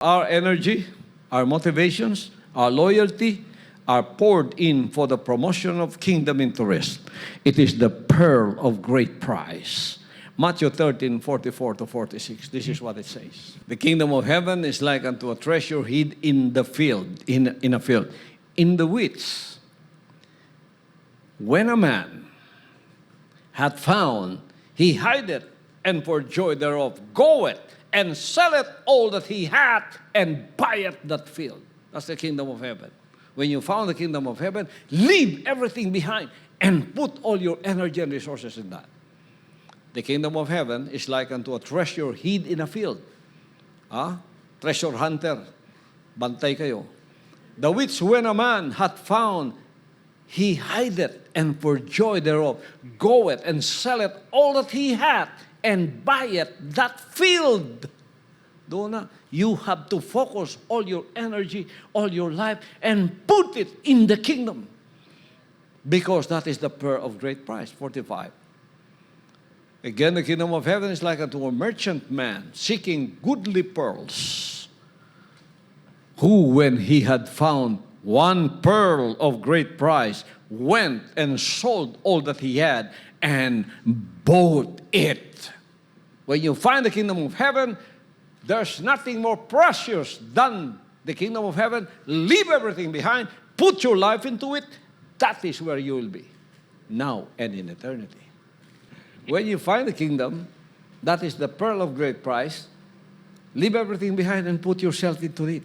Our energy, our motivations, our loyalty are poured in for the promotion of kingdom interest. It is the pearl of great price. Matthew 13:44-46. This is what it says. The kingdom of heaven is like unto a treasure hid in the field, in a field, in the which, when a man hath found, he hideth, and for joy thereof goeth and selleth all that he hath, and buyeth that field. That's the kingdom of heaven. When you found the kingdom of heaven, leave everything behind and put all your energy and resources in that. The kingdom of heaven is like unto a treasure hid in a field. Treasure hunter. Bantay kayo. The which when a man hath found, he hideth, and for joy thereof goeth and selleth all that he hath, and buyeth that field. Doon na, you have to focus all your energy, all your life, and put it in the kingdom. Because that is the pearl of great price. 45. Again, the kingdom of heaven is like unto a merchant man seeking goodly pearls, who, when he had found one pearl of great price, went and sold all that he had and bought it. When you find the kingdom of heaven, there's nothing more precious than the kingdom of heaven. Leave everything behind, put your life into it. That is where you will be, now and in eternity. When you find the kingdom, that is the pearl of great price. Leave everything behind and put yourself into it,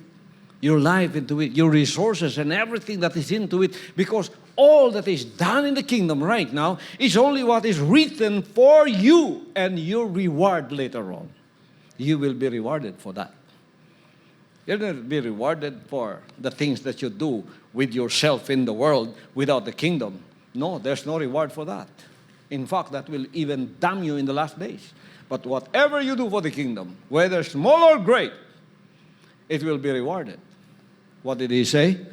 your life into it, your resources and everything that is into it, because all that is done in the kingdom right now is only what is written for you and your reward later on. You will be rewarded for that. You'll not be rewarded for the things that you do with yourself in the world without the kingdom. No, there's no reward for that. In fact, that will even damn you in the last days. But whatever you do for the kingdom, whether small or great, it will be rewarded. What did he say?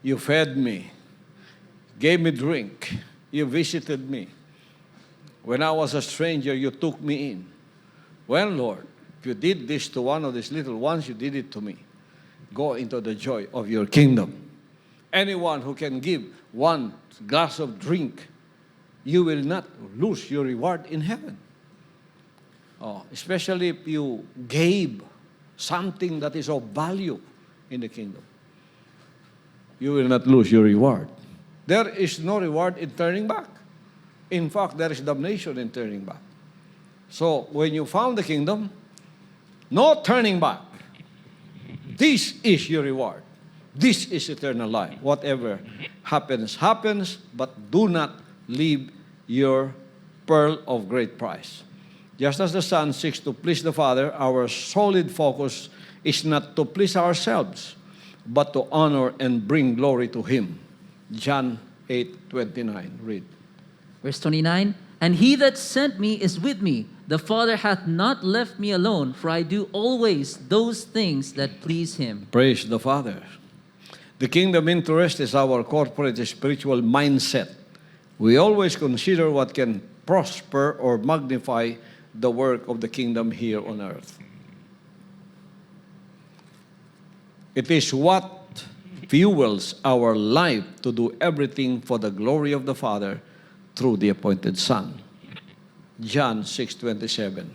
You fed me, gave me drink, you visited me. When I was a stranger, you took me in. Well, Lord, if you did this to one of these little ones, you did it to me. Go into the joy of your kingdom. Anyone who can give one glass of drink, you will not lose your reward in heaven. Especially if you gave something that is of value in the kingdom. You will not lose your reward. There is no reward in turning back. In fact, there is damnation in turning back. So, when you found the kingdom, no turning back. This is your reward. This is eternal life. Whatever happens, happens, but do not leave your pearl of great price. Just as the Son seeks to please the Father, our solid focus is not to please ourselves, but to honor and bring glory to Him. John 8:29. Read. Verse 29, and he that sent me is with me. The Father hath not left me alone, for I do always those things that please Him. Praise the Father. The kingdom interest is our corporate spiritual mindset. We always consider what can prosper or magnify the work of the kingdom here on earth. It is what fuels our life to do everything for the glory of the Father through the appointed Son. John 6:27.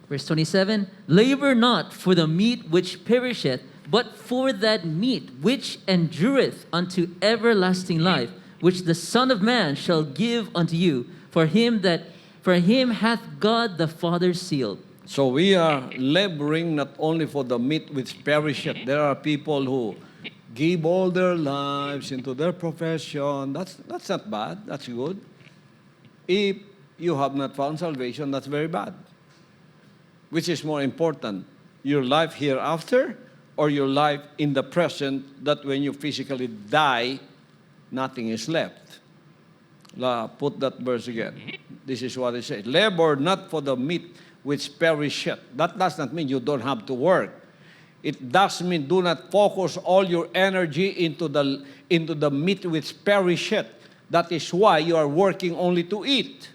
Verse 27, labor not for the meat which perisheth, but for that meat which endureth unto everlasting life, which the Son of Man shall give unto you. For him hath God the Father sealed. So we are laboring not only for the meat which perisheth. There are people who give all their lives into their profession. That's not bad. That's good. If you have not found salvation, that's very bad. Which is more important, your life hereafter or your life in the present, that when you physically die, nothing is left? Put that verse again. This is what it says. Labor not for the meat which perisheth. That does not mean you don't have to work. It does mean do not focus all your energy into the meat which perisheth. That is why you are working only to eat.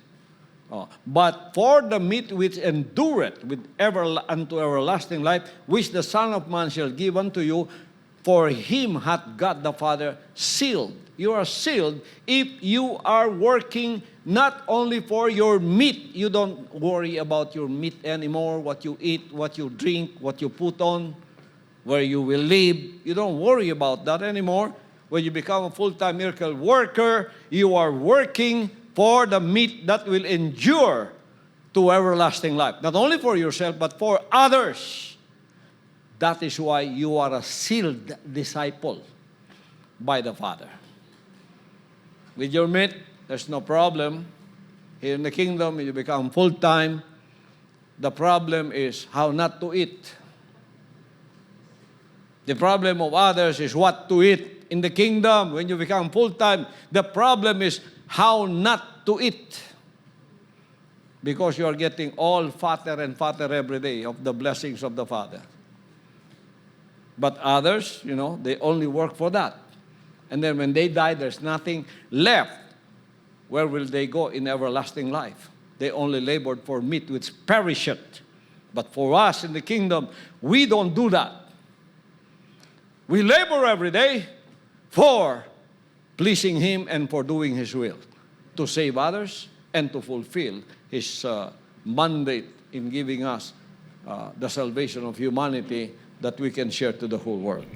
Oh, but for the meat which endureth with unto everlasting life, which the Son of Man shall give unto you, for him hath God the Father sealed. You are sealed if you are working not only for your meat. You don't worry about your meat anymore, what you eat, what you drink, what you put on, where you will live. You don't worry about that anymore. When you become a full-time miracle worker, you are working for the meat that will endure to everlasting life. Not only for yourself, but for others. That is why you are a sealed disciple by the Father. With your meat, there's no problem. Here in the kingdom, you become full-time. The problem is how not to eat. The problem of others is what to eat. In the kingdom, when you become full-time, the problem is how not to eat. Because you are getting all fatter and fatter every day of the blessings of the Father. But others, they only work for that. And then when they die, there's nothing left. Where will they go in everlasting life? They only labored for meat which perisheth. But for us in the kingdom, we don't do that. We labor every day for pleasing Him and for doing His will, to save others and to fulfill His mandate in giving us the salvation of humanity that we can share to the whole world.